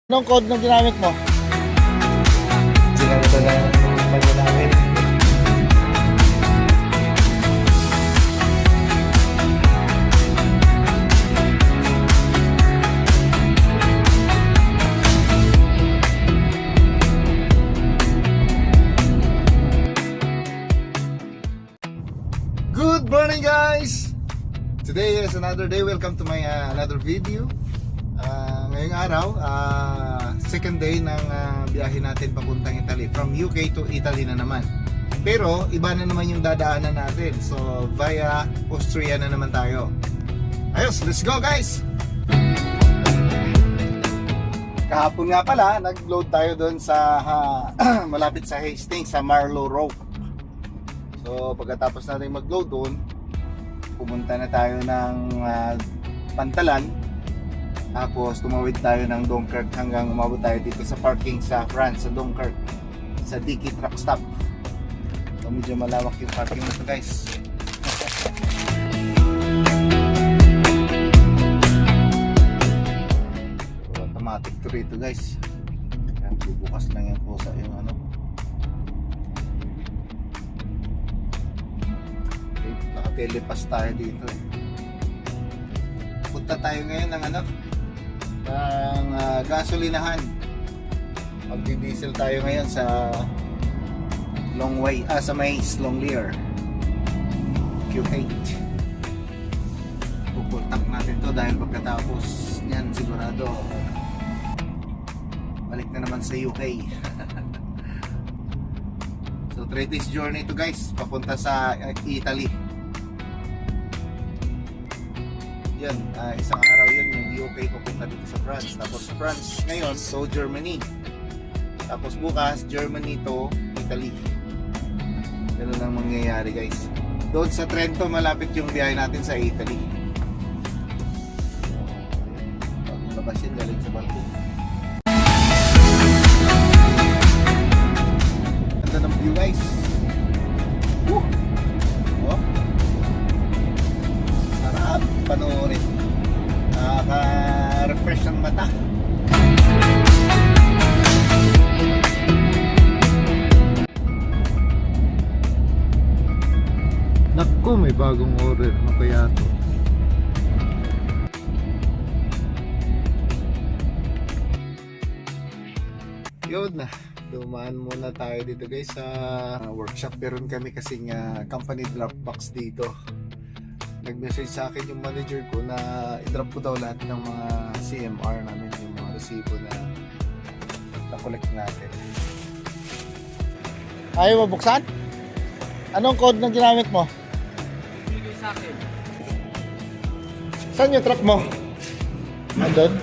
Anong code na ginamit mo? Ginamit na kumpanya namin. Good morning, guys! Today is another day. Welcome to my another video. Ngayong araw, second day ng biyahe natin papuntang Italy. From UK to Italy na naman. Pero iba na naman yung dadaanan natin. So via Austria na naman tayo. Ayos, let's go, guys! Kahapon nga pala, nag-load tayo doon sa malapit sa Hastings, sa Marlow Road. So pagkatapos natin mag-load doon, pumunta na tayo ng Pantalan. Tapos tumawid tayo ng Dunkirk hanggang umabot tayo dito sa parking sa France, sa Dunkirk, sa Dickey Truck Stop. So medyo malawak yung parking nito, guys. So, automatic to rito, guys. Yan, bubukas lang yan po sa yung ano. Okay, naka-telepass tayo dito eh. Punta tayo ngayon ng ano, ng gasolinahan. Magdi-diesel tayo ngayon sa Longway, sa Maze, Longlear Q8. Pupuntak natin to dahil pagkatapos niyan sigurado balik na naman sa UK. So 3 days journey to, guys, papunta sa Italy. Yan, isang araw yun yung UK papunta dito sa France. Tapos France ngayon, so Germany. Tapos bukas, Germany to Italy. Ganun lang mangyayari, guys. Doon sa Trento, malapit yung biyahe natin sa Italy. Bagong labas yun, galing sa barko. Ganda ng view, guys. Woo! Oh. Sarap panoorin. Nakaka-refresh ng mata. Naku, may bagong order. Ano kaya to? Yun na, dumaan muna tayo dito, guys, sa workshop. Meron kami kasing company Dropbox dito. Nag-message sa akin yung manager ko na i-drop ko daw lahat ng mga CMR namin, yung mga resibo na na-collect natin. Ayaw mo buksan? Anong code na ginamit mo? Bigay sa akin. Saan yung truck mo? Andun?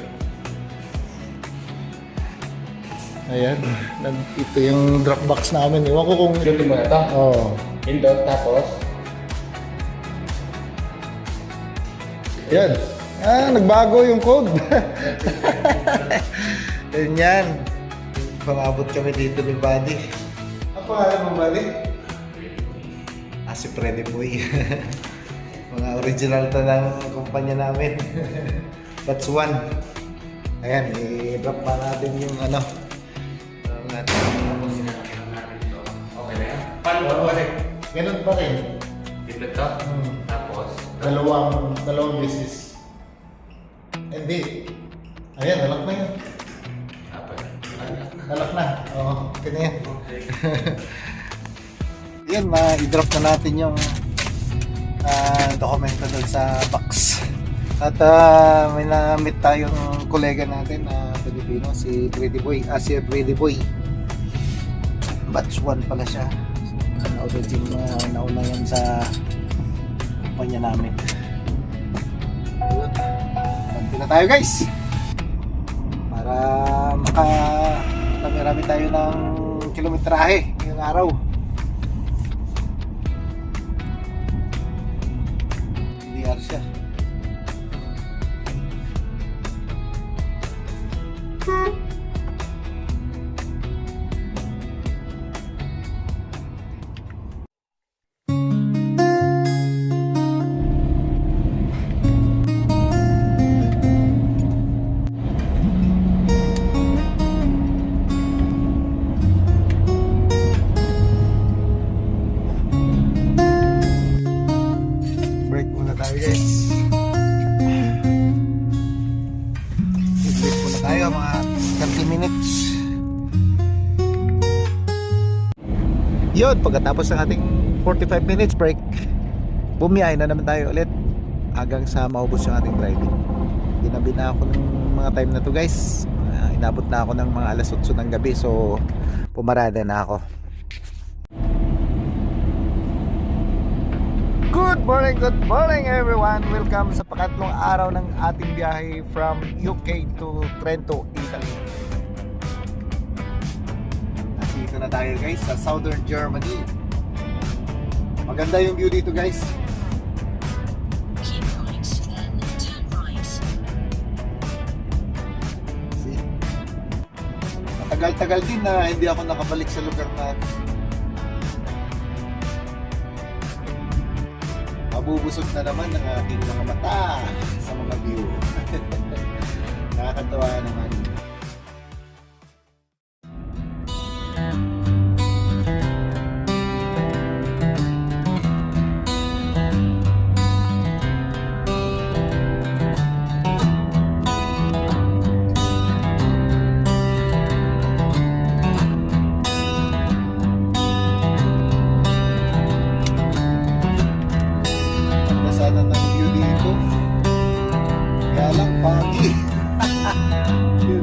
Ayan, ito yung Dropbox namin. Iwan ko kung... Pindutin mo na ito? Oo. Pindot, tapos? Yan. Nagbago yung code. Ganyan. Pangabot kami dito ni Buddy. Ang pangalan mo, Buddy? Si Freddy Boy. Mga original to ng kumpanya namin. That's one. Ayan, i-drop pa natin yung ano. Ang ating... Okay na yan? Paano ba rin? Ganun pa rin. Pindot to? Tapos? Dalawang beses. Hindi. Ayan, nalak na yun. Nalak na. Oo, okay na yan. Yan, i-drop na natin yung dokumento doon sa box. At may na-meet tayong kolega natin na Pilipino, si Freddy Boy. Si Freddy Boy. Batch 1 pala siya. Nauna yan sa kumpanya namin. Ganti na tayo, guys, para makarami tayo ng kilometrahe ngayong araw. Liar siya. mga 30 minutes. Yun, pagkatapos ng ating 45 minutes break, bumiyahe na naman tayo ulit hanggang sa maubos yung ating driving. Ginabi na ako ng mga time na to guys. Inabot na ako ng mga alas 8 ng gabi, so pumarada na ako. Good morning everyone. Welcome sa pangatlong araw ng ating biyahe from UK to Trento, Italy. Nandito na tayo guys sa Southern Germany. Maganda yung view dito guys. Keep right, then turn right. See? Matagal-tagal din na hindi ako nakabalik sa lugar na mabubusog na naman ng aking mga mata sa mga view. Nakakatawa naman. Sana ng view dito. Kaya lang foggy. Yun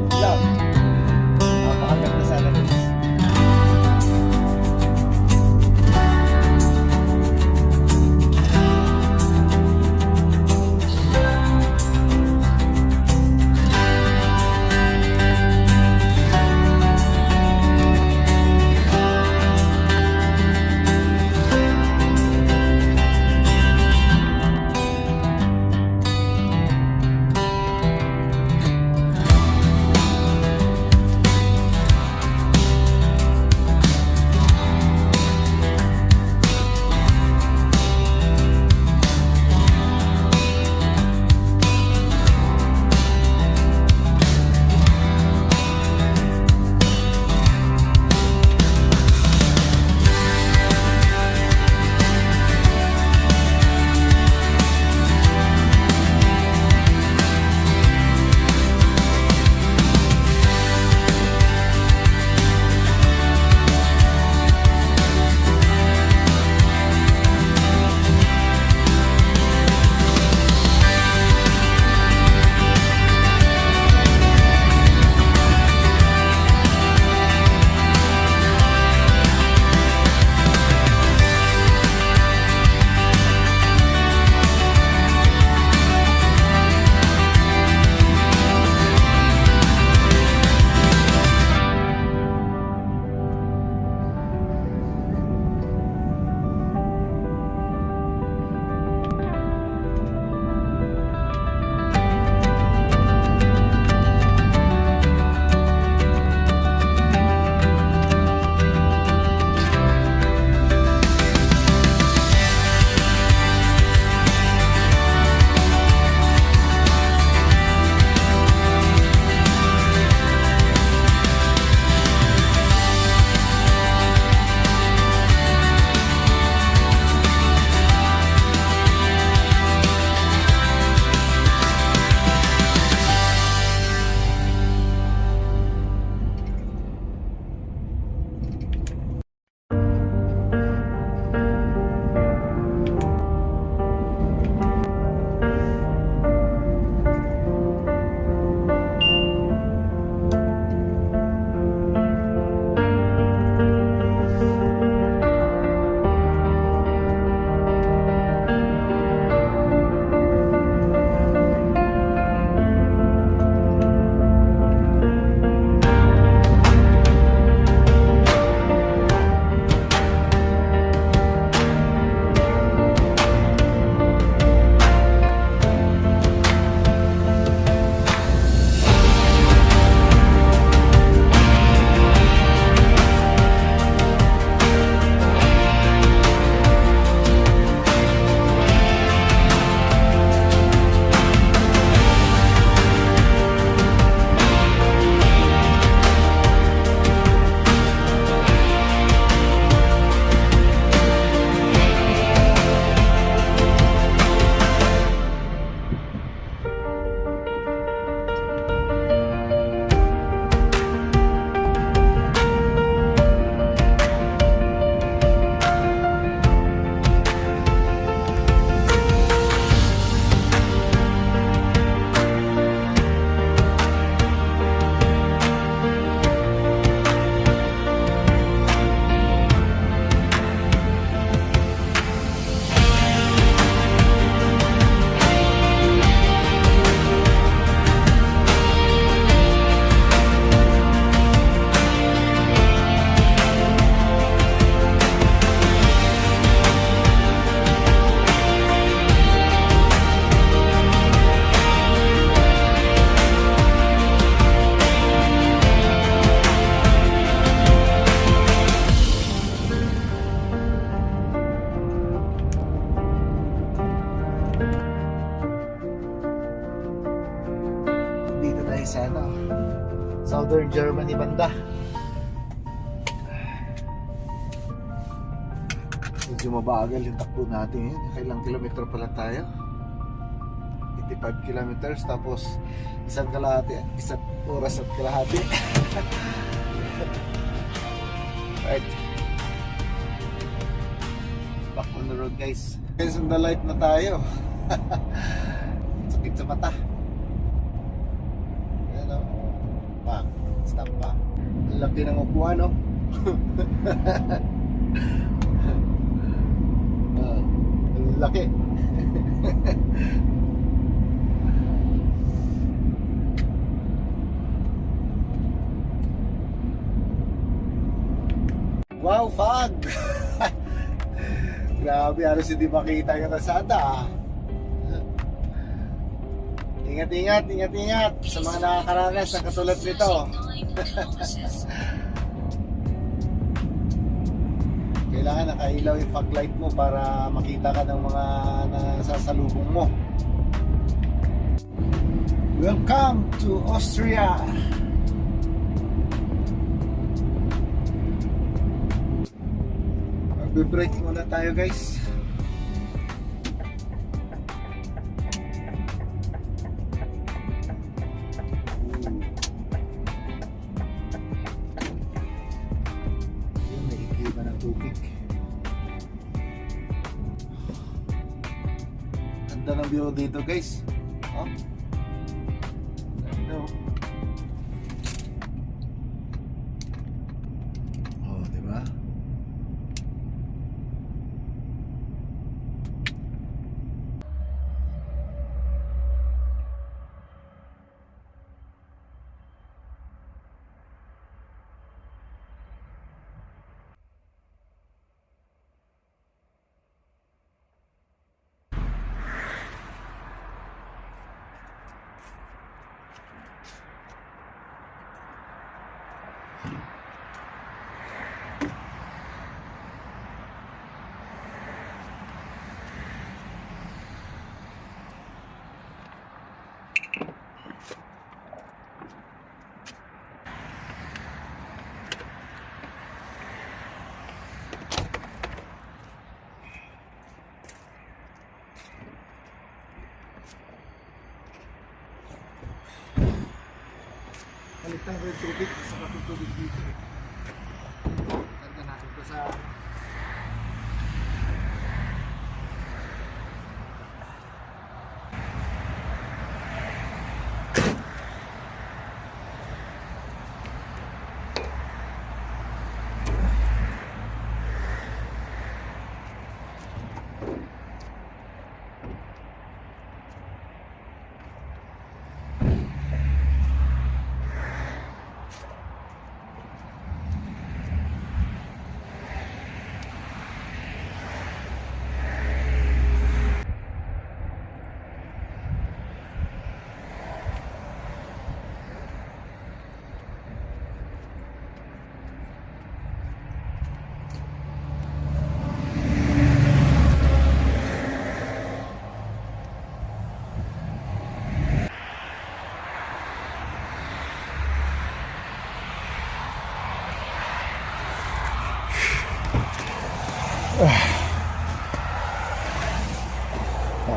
Southern Germany banda. Medyo mabagal yung takbo natin yun. Kailang kilometro pala tayo? 85 kilometers, tapos isang oras at kalahati. Right. Back on the road, guys. Guys, on the light na tayo. Sakit sa mata. Ayan o. Pa. Stop pa. Ang laki ng upuan, no? Ang laki. Wow, fog! Grabe, halos hindi makita yung kalsada. Ingat sa mga nakakaranas ng katulad nito. 9 kilometers. Kailangan nakailaw yung fog light mo para makita ka ng mga nasasalubong mo. Welcome to Austria! Magbe-braking muna tayo, guys. Yun, may ikiba ng tubig. Ganda ng view dito, guys. Oh. Ganda, oh. Oh, diba? Baliktang ko yung tubig, sa kapag tubig dito. Ganda natin ito sa...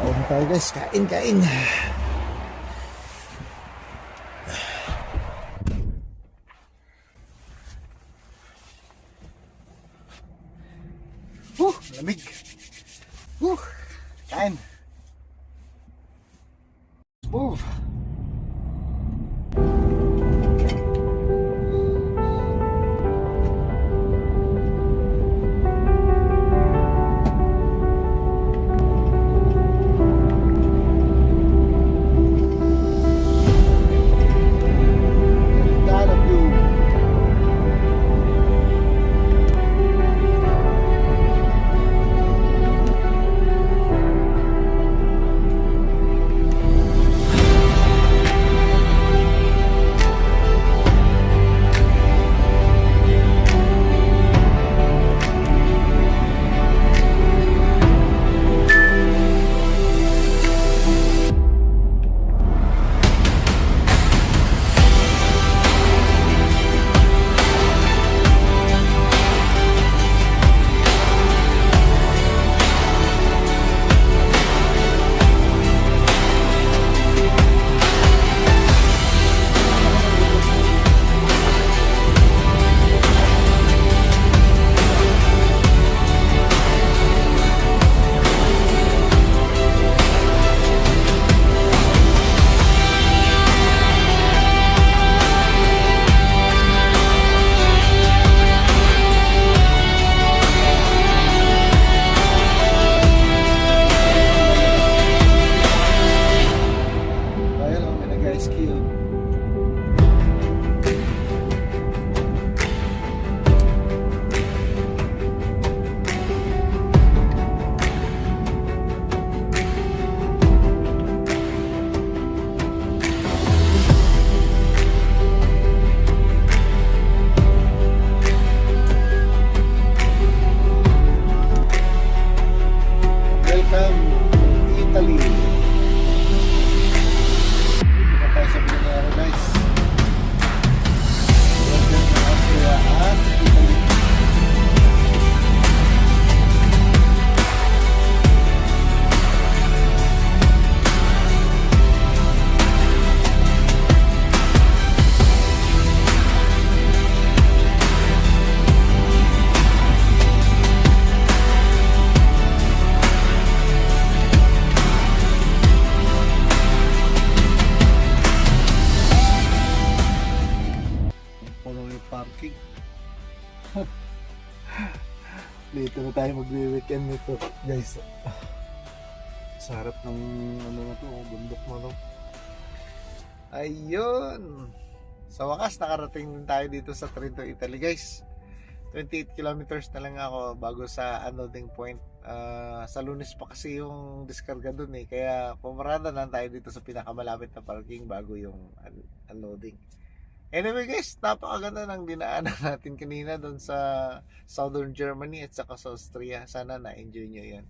Kain tayo, guys, kain. Lamig. Kain. Move. daw yung parking. Dito na tayo magwi-weekend nito, guys. Sa harap ng ano na to, bundok mo no. Ayun. Sa wakas, nakarating din tayo dito sa Trento, Italy, guys. 28 kilometers na lang ako bago sa unloading point. Sa Lunes pa kasi yung diskarga dun eh. Kaya pumarada lang tayo dito sa pinakamalapit na parking bago yung unloading. Anyway guys, napakaganda ng dinaanan natin kanina dun sa Southern Germany at saka sa Austria. Sana na-enjoy nyo yan.